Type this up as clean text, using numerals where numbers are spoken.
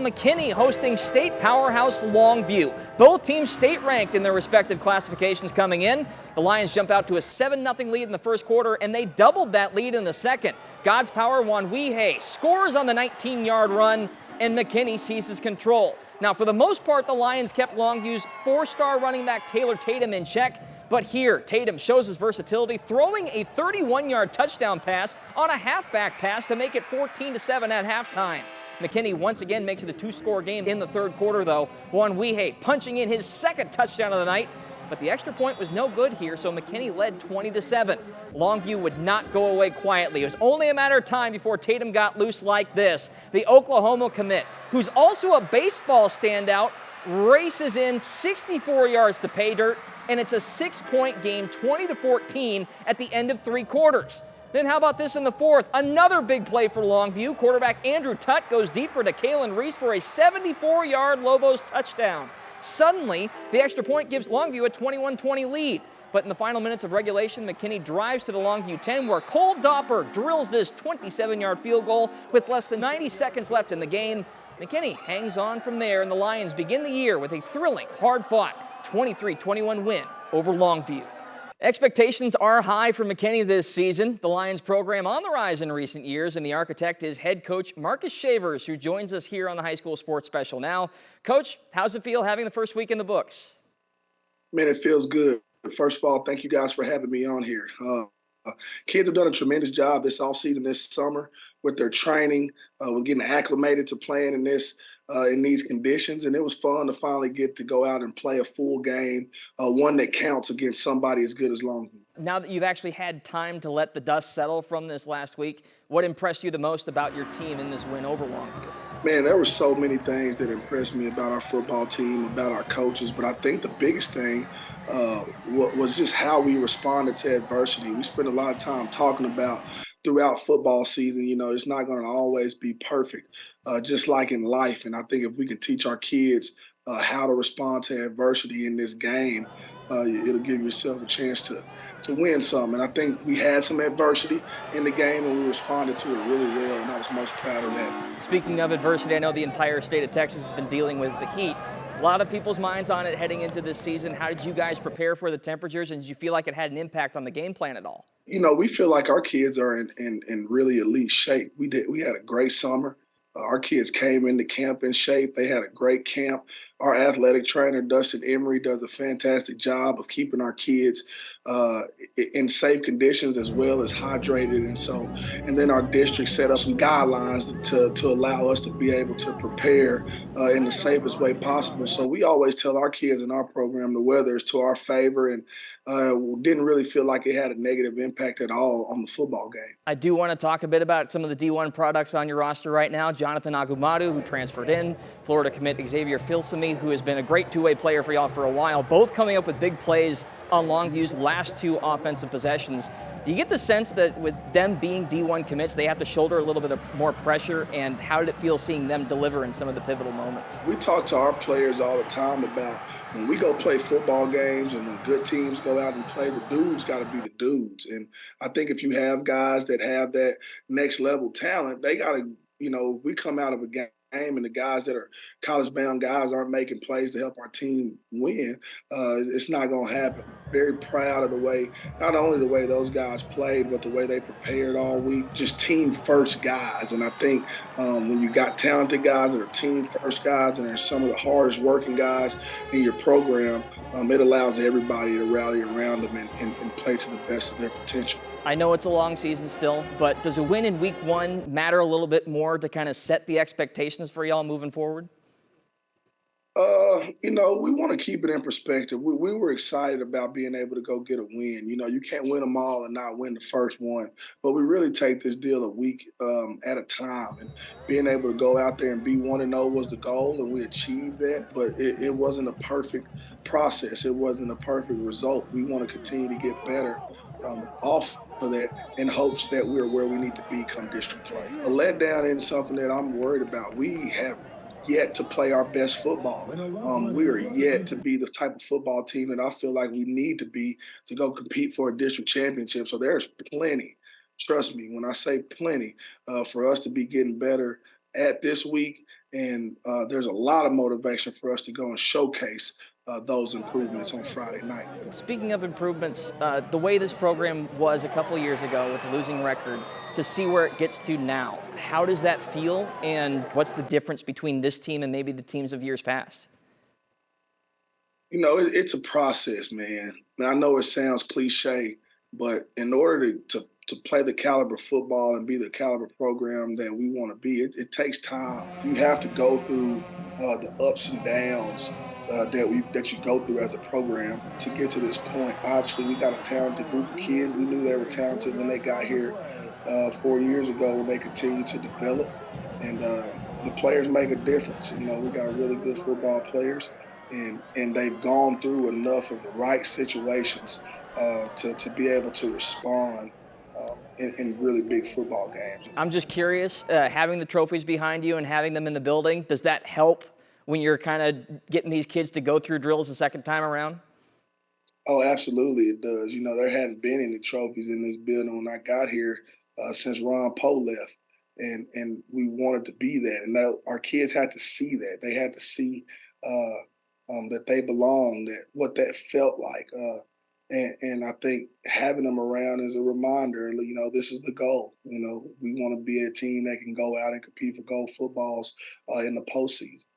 McKinney hosting state powerhouse Longview. Both teams state ranked in their respective classifications coming in. The Lions jump out to a 7-0 lead in the first quarter, and they doubled that lead in the second. God's Power Wanwehe scores on the 19-yard run, and McKinney seizes control. Now, for the most part, the Lions kept Longview's 4-star running back Taylor Tatum in check. But here, Tatum shows his versatility, throwing a 31-yard touchdown pass on a halfback pass to make it 14-7 at halftime. McKinney once again makes it a 2-score game in the third quarter, though. Wanwehe punching in his second touchdown of the night. But the extra point was no good here, so McKinney led 20-7. Longview would not go away quietly. It was only a matter of time before Tatum got loose like this. The Oklahoma commit, who's also a baseball standout, races in 64 yards to pay dirt, and it's a 6-point game, 20-14 at the end of 3 quarters. Then how about this in the fourth? Another big play for Longview. Quarterback Andrew Tutt goes deeper to Kalen Reese for a 74-yard Lobos touchdown. Suddenly, the extra point gives Longview a 21-20 lead. But in the final minutes of regulation, McKinney drives to the Longview 10, where Cole Doppler drills this 27-yard field goal with less than 90 seconds left in the game. McKinney hangs on from there, and the Lions begin the year with a thrilling, hard-fought 23-21 win over Longview. Expectations are high for McKinney this season. The Lions program on the rise in recent years, and the architect is head coach Marcus Shavers, who joins us here on the High School Sports Special now. Coach, how's it feel having the first week in the books? Man, it feels good. First of all, thank you guys for having me on here. Kids have done a tremendous job this offseason, this summer, with their training, with getting acclimated to playing in these conditions, and it was fun to finally get to go out and play a full game, one that counts against somebody as good as Longview. Now that you've actually had time to let the dust settle from this last week, what impressed you the most about your team in this win over Longview? Man, there were so many things that impressed me about our football team, about our coaches, but I think the biggest thing was just how we responded to adversity. We spent a lot of time talking about throughout football season, it's not going to always be perfect, just like in life. And I think if we can teach our kids how to respond to adversity in this game, it'll give yourself a chance to win some. And I think we had some adversity in the game, and we responded to it really well, and I was most proud of that. Speaking of adversity, I know the entire state of Texas has been dealing with the heat. A lot of people's minds on it heading into this season. How did you guys prepare for the temperatures, and did you feel like it had an impact on the game plan at all? We feel like our kids are in really elite shape. We had a great summer. Our kids came into camp in shape. They had a great camp. Our athletic trainer, Dustin Emery, does a fantastic job of keeping our kids in safe conditions as well as hydrated. And then our district set up some guidelines to allow us to be able to prepare in the safest way possible. So we always tell our kids in our program the weather is to our favor, and didn't really feel like it had a negative impact at all on the football game. I do want to talk a bit about some of the D1 products on your roster right now. Jonathan Agumadu, who transferred in, Florida commit Xavier Filsamy, who has been a great two-way player for y'all for a while, both coming up with big plays on Longview's last 2 offensive possessions. Do you get the sense that with them being D1 commits, they have to shoulder a little bit of more pressure, and how did it feel seeing them deliver in some of the pivotal moments? We talk to our players all the time about when we go play football games and when good teams go out and play, the dudes got to be the dudes. And I think if you have guys that have that next level talent, they got to, if we come out of a game and the guys that are college-bound guys aren't making plays to help our team win, it's not going to happen. Very proud of the way, not only the way those guys played, but the way they prepared all week. Just team-first guys. And I think when you got talented guys that are team-first guys and are some of the hardest working guys in your program, it allows everybody to rally around them and play to the best of their potential. I know it's a long season still, but does a win in week 1 matter a little bit more to kind of set the expectations for y'all moving forward? We want to keep it in perspective. We were excited about being able to go get a win. You can't win them all and not win the first one. But we really take this deal a week at a time. And being able to go out there and be 1-0 was the goal, and we achieved that. But it wasn't a perfect process. It wasn't a perfect result. We want to continue to get better off of that in hopes that we're where we need to be come district play. A letdown is something that I'm worried about. We have yet to play our best football. We are yet to be the type of football team that I feel like we need to be to go compete for a district championship. So there's plenty, trust me when I say plenty, for us to be getting better at this week And there's a lot of motivation for us to go and showcase those improvements on Friday night. Speaking of improvements, the way this program was a couple years ago with the losing record to see where it gets to now, how does that feel? And what's the difference between this team and maybe the teams of years past? You know, it's a process, man. And I know it sounds cliche, but in order to play the caliber football and be the caliber program that we want to be, it takes time. You have to go through the ups and downs that you go through as a program to get to this point. Obviously, we got a talented group of kids. We knew they were talented when they got here 4 years ago, and they continue to develop. And the players make a difference. You know, we got really good football players, and they've gone through enough of the right situations to be able to respond in really big football games. I'm just curious, having the trophies behind you and having them in the building, does that help when you're kind of getting these kids to go through drills the second time around? Oh, absolutely, it does. You know, there hadn't been any trophies in this building when I got here since Ron Poe left, and we wanted to be that. And that, our kids had to see that. They had to see that they belong, that what that felt like. And I think having them around is a reminder. You know, this is the goal. You know, we want to be a team that can go out and compete for gold footballs in the postseason.